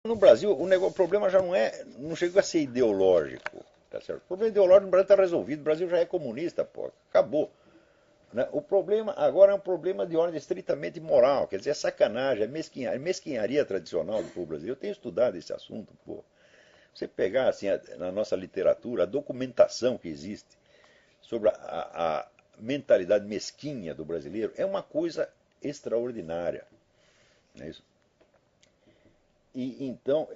No Brasil, o problema já não chega a ser ideológico. Tá certo? O problema ideológico no Brasil está resolvido. O Brasil já é comunista, pô. Acabou. Né? O problema agora é um problema de ordem estritamente moral. Quer dizer, é sacanagem, é mesquinharia tradicional do povo brasileiro. Eu tenho estudado esse assunto, pô. Você pegar assim, na nossa literatura, a documentação que existe sobre a mentalidade mesquinha do brasileiro é uma coisa extraordinária. Não é isso? E então,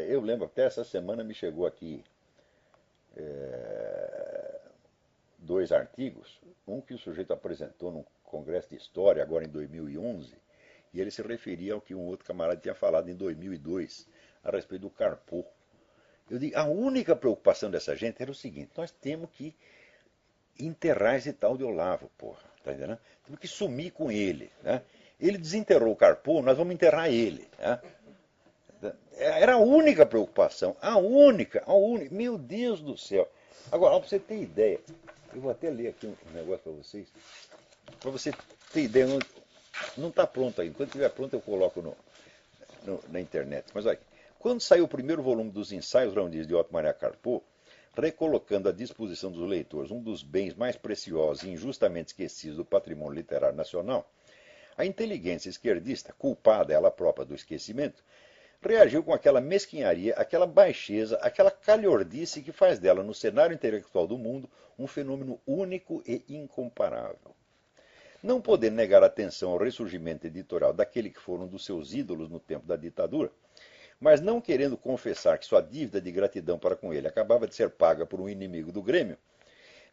eu lembro até essa semana me chegou aqui dois artigos, um que o sujeito apresentou num congresso de história agora em 2011, e ele se referia ao que um outro camarada tinha falado em 2002 a respeito do Carpo. Eu digo, a única preocupação dessa gente era o seguinte: nós temos que enterrar esse tal de Olavo, porra, tá entendendo? Temos que sumir com ele, né? Ele desenterrou o Carpo, nós vamos enterrar ele, né? Era a única preocupação, a única. Meu Deus do céu. Agora, para você ter ideia, eu vou até ler aqui um negócio para você ter ideia, não está pronto ainda. Quando estiver pronto eu coloco na internet. Mas olha, quando saiu o primeiro volume dos Ensaios Raundis de Otto Maria Carpo, recolocando à disposição dos leitores um dos bens mais preciosos e injustamente esquecidos do patrimônio literário nacional, a inteligência esquerdista, culpada ela própria do esquecimento, reagiu com aquela mesquinharia, aquela baixeza, aquela calhordice que faz dela, no cenário intelectual do mundo, um fenômeno único e incomparável. Não podendo negar atenção ao ressurgimento editorial daquele que foram dos seus ídolos no tempo da ditadura, mas não querendo confessar que sua dívida de gratidão para com ele acabava de ser paga por um inimigo do Grêmio,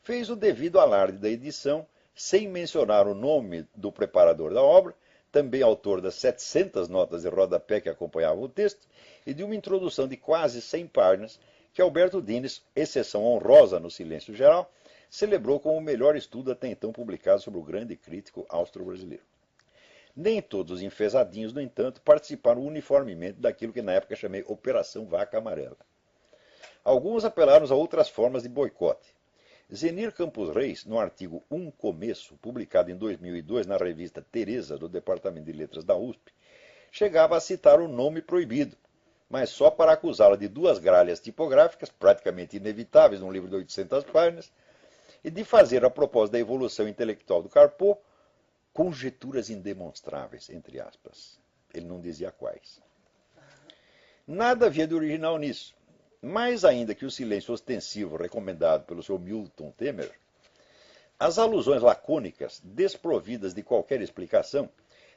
fez o devido alarde da edição, sem mencionar o nome do preparador da obra, também autor das 700 notas de rodapé que acompanhavam o texto, e de uma introdução de quase 100 páginas que Alberto Dines, exceção honrosa no silêncio geral, celebrou como o melhor estudo até então publicado sobre o grande crítico austro-brasileiro. Nem todos os enfesadinhos, no entanto, participaram uniformemente daquilo que na época chamei Operação Vaca Amarela. Alguns apelaram a outras formas de boicote. Zenir Campos Reis, no artigo Um Começo, publicado em 2002 na revista Teresa, do Departamento de Letras da USP, chegava a citar o nome proibido, mas só para acusá-la de duas gralhas tipográficas, praticamente inevitáveis num livro de 800 páginas, e de fazer, a propósito da evolução intelectual do Carpo, conjecturas indemonstráveis, entre aspas. Ele não dizia quais. Nada havia de original nisso. Mais ainda que o silêncio ostensivo recomendado pelo Sr. Milton Temer, as alusões lacônicas, desprovidas de qualquer explicação,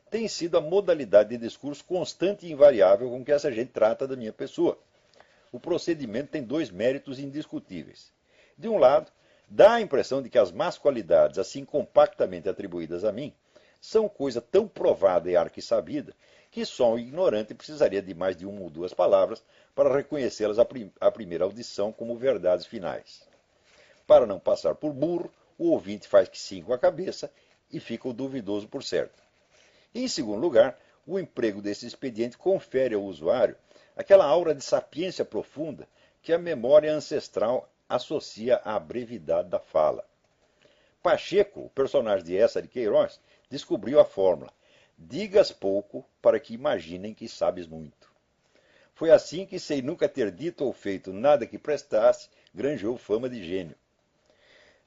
têm sido a modalidade de discurso constante e invariável com que essa gente trata da minha pessoa. O procedimento tem dois méritos indiscutíveis. De um lado, dá a impressão de que as más qualidades, assim compactamente atribuídas a mim, são coisa tão provada e arquissabida que só um ignorante precisaria de mais de uma ou duas palavras para reconhecê-las à primeira audição como verdades finais. Para não passar por burro, o ouvinte faz que sim com a cabeça e fica o duvidoso por certo. Em segundo lugar, o emprego desse expediente confere ao usuário aquela aura de sapiência profunda que a memória ancestral associa à brevidade da fala. Pacheco, o personagem de Essa de Queiroz, descobriu a fórmula: digas pouco para que imaginem que sabes muito. Foi assim que, sem nunca ter dito ou feito nada que prestasse, granjeou fama de gênio.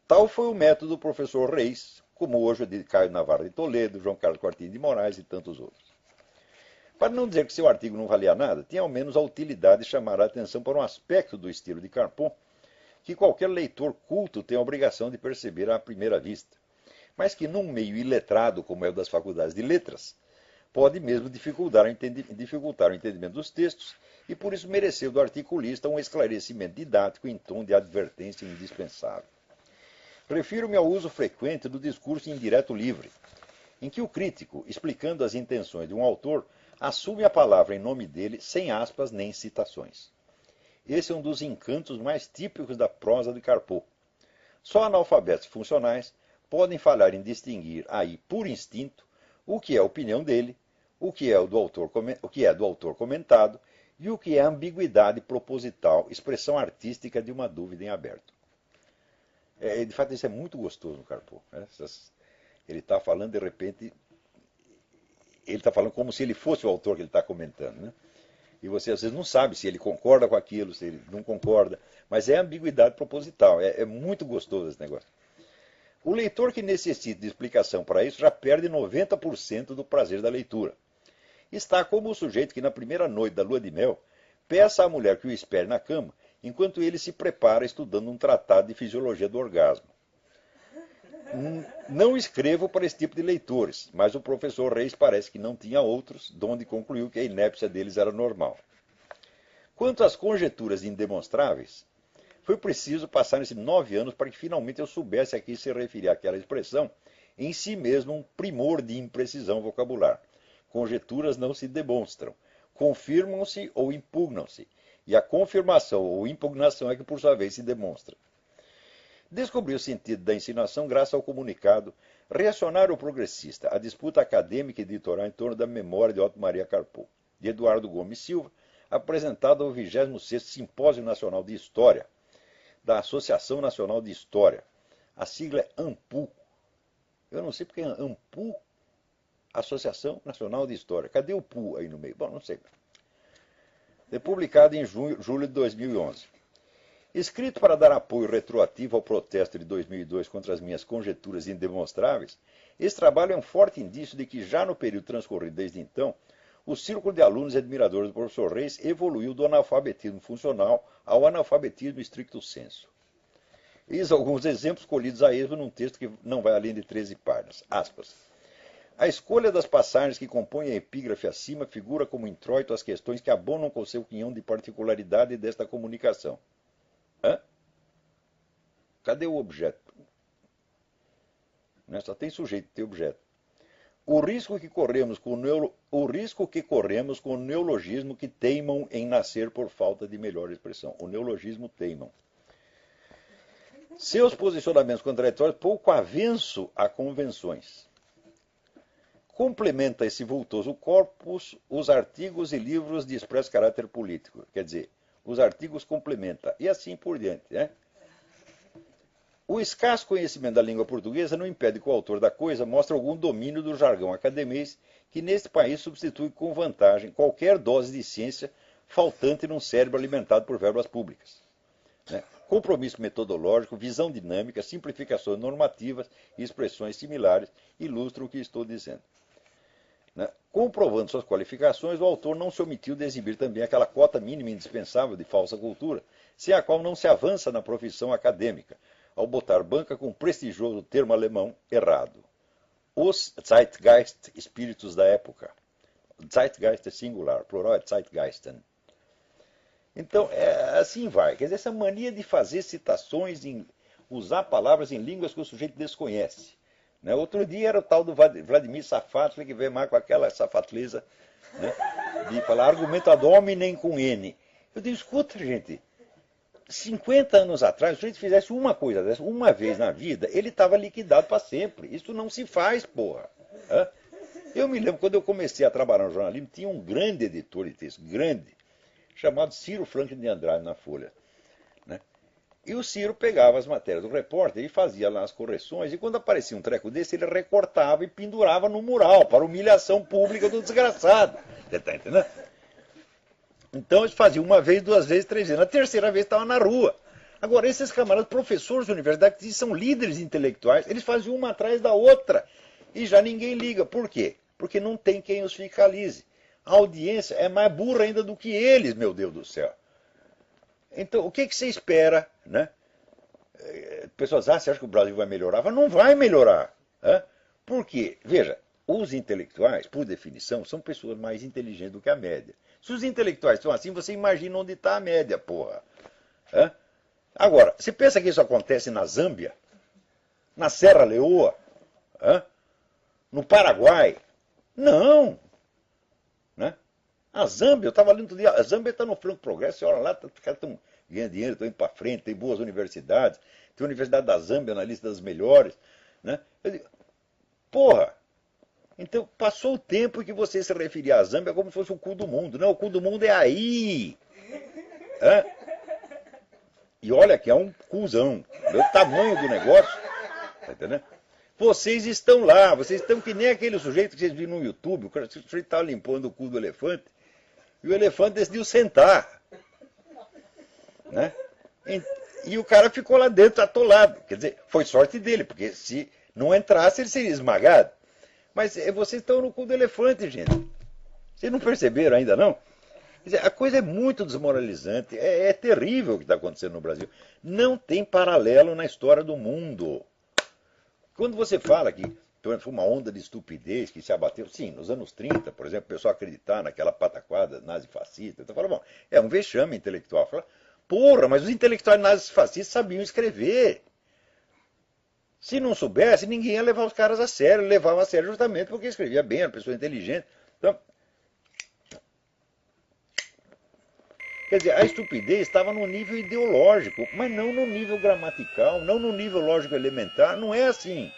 Tal foi o método do professor Reis, como hoje o de Caio Navarro de Toledo, João Carlos Quartino de Moraes e tantos outros. Para não dizer que seu artigo não valia nada, tinha ao menos a utilidade de chamar a atenção para um aspecto do estilo de Carpo que qualquer leitor culto tem a obrigação de perceber à primeira vista, mas que num meio iletrado como é o das faculdades de letras, pode mesmo dificultar o entendimento dos textos e por isso mereceu do articulista um esclarecimento didático em tom de advertência indispensável. Refiro-me ao uso frequente do discurso indireto livre, em que o crítico, explicando as intenções de um autor, assume a palavra em nome dele sem aspas nem citações. Esse é um dos encantos mais típicos da prosa de Carpo. Só analfabetos funcionais podem falhar em distinguir aí, por instinto, o que é a opinião dele, o que é do autor comentado e o que é a ambiguidade proposital, expressão artística de uma dúvida em aberto. De fato, isso é muito gostoso no Carpo. Né? Ele está falando, de repente, ele está falando como se ele fosse o autor que ele está comentando. Né? E você às vezes não sabe se ele concorda com aquilo, se ele não concorda. Mas é ambiguidade proposital. É muito gostoso esse negócio. O leitor que necessita de explicação para isso já perde 90% do prazer da leitura. Está como o sujeito que na primeira noite da lua de mel peça à mulher que o espere na cama, enquanto ele se prepara estudando um tratado de fisiologia do orgasmo. Não escrevo para esse tipo de leitores, mas o professor Reis parece que não tinha outros, donde concluiu que a inépcia deles era normal. Quanto às conjecturas indemonstráveis, foi preciso passar-se 9 anos para que finalmente eu soubesse a que se referia aquela expressão, em si mesmo um primor de imprecisão vocabular. Conjecturas não se demonstram, confirmam-se ou impugnam-se, e a confirmação ou impugnação é que por sua vez se demonstra. Descobri o sentido da insinuação graças ao comunicado Reacionário Progressista, a disputa acadêmica e editorial em torno da memória de Otto Maria Carpo, de Eduardo Gomes Silva, apresentado ao 26º Simpósio Nacional de História, da Associação Nacional de História. A sigla é ANPU. Eu não sei porque é ANPU, Associação Nacional de História. Cadê o PU aí no meio? Bom, não sei. Foi publicado em julho de 2011. Escrito para dar apoio retroativo ao protesto de 2002 contra as minhas conjecturas indemonstráveis, esse trabalho é um forte indício de que já no período transcorrido desde então, o círculo de alunos e admiradores do professor Reis evoluiu do analfabetismo funcional ao analfabetismo stricto sensu. Eis alguns exemplos colhidos a esmo num texto que não vai além de 13 páginas. Aspas. A escolha das passagens que compõem a epígrafe acima figura como introito as questões que abonam com seu quinhão de particularidade desta comunicação. Hã? Cadê o objeto? Só tem sujeito, tem objeto. O risco que corremos com o neologismo que teimam em nascer por falta de melhor expressão. O neologismo teimam. Seus posicionamentos contraditórios pouco avanço a convenções. Complementa esse vultoso corpus os artigos e livros de expresso caráter político. Quer dizer, os artigos complementa, e assim por diante. Né? O escasso conhecimento da língua portuguesa não impede que o autor da coisa mostre algum domínio do jargão academês que neste país substitui com vantagem qualquer dose de ciência faltante num cérebro alimentado por verbas públicas. Né? Compromisso metodológico, visão dinâmica, simplificações normativas e expressões similares ilustram o que estou dizendo. Né? Comprovando suas qualificações, o autor não se omitiu de exibir também aquela cota mínima indispensável de falsa cultura, sem a qual não se avança na profissão acadêmica, ao botar banca com o prestigioso termo alemão errado. Os Zeitgeist, espíritos da época. Zeitgeist é singular, plural é Zeitgeisten. Então, assim vai. Quer dizer, essa mania de fazer citações, usar palavras em línguas que o sujeito desconhece. Né? Outro dia era o tal do Vladimir Safatli, que veio mais com aquela safatleza, né? De falar argumento ad hominem com N. Eu digo, escuta, gente, 50 anos atrás, se o sujeito fizesse uma coisa dessa, uma vez na vida, ele estava liquidado para sempre. Isso não se faz, porra. Hã? Eu me lembro, quando eu comecei a trabalhar no jornalismo, tinha um grande editor de texto, grande, chamado Ciro Franklin de Andrade na Folha. Né? E o Ciro pegava as matérias do repórter e fazia lá as correções, e quando aparecia um treco desse, ele recortava e pendurava no mural, para humilhação pública do desgraçado. Você está entendendo? Então eles faziam uma vez, 2 vezes, 3 vezes. Na terceira vez estava na rua. Agora, esses camaradas, professores de universidade, que são líderes intelectuais, eles faziam uma atrás da outra. E já ninguém liga. Por quê? Porque não tem quem os fiscalize. A audiência é mais burra ainda do que eles, meu Deus do céu. Então, o que você espera? Né? Pessoas, você acha que o Brasil vai melhorar? Mas não vai melhorar. Né? Por quê? Veja, os intelectuais, por definição, são pessoas mais inteligentes do que a média. Se os intelectuais são assim, você imagina onde está a média, porra. Né? Agora, você pensa que isso acontece na Zâmbia? Na Serra Leoa? No Paraguai? Não. Né? A Zâmbia, eu estava lendo outro dia, a Zâmbia está no franco progresso, olha lá, os caras estão ganhando dinheiro, estão indo para frente, tem boas universidades, tem a Universidade da Zâmbia na lista das melhores. Né? Eu digo, porra, então passou o tempo que você se referia à Zâmbia como se fosse o cu do mundo. Não, o cu do mundo é aí. E olha que é um cuzão. O tamanho do negócio. Tá entendendo? Vocês estão lá, vocês estão que nem aquele sujeito que vocês viram no YouTube, o sujeito estava limpando o cu do elefante, E o elefante decidiu sentar. Né? E o cara ficou lá dentro atolado. Quer dizer, foi sorte dele, porque se não entrasse, ele seria esmagado. Mas vocês estão no cu do elefante, gente. Vocês não perceberam ainda, não? Quer dizer, a coisa é muito desmoralizante. É terrível o que está acontecendo no Brasil. Não tem paralelo na história do mundo. Quando você fala que foi uma onda de estupidez que se abateu, sim, nos anos 30, por exemplo, o pessoal acreditar naquela pataquada nazi-fascista, então fala, bom, é um vexame intelectual. Fala, porra, mas os intelectuais nazifascistas sabiam escrever. Se não soubesse, ninguém ia levar os caras a sério. Levava a sério justamente porque escrevia bem, era uma pessoa inteligente. Então, quer dizer, a estupidez estava no nível ideológico, mas não no nível gramatical, não no nível lógico elementar. Não é assim.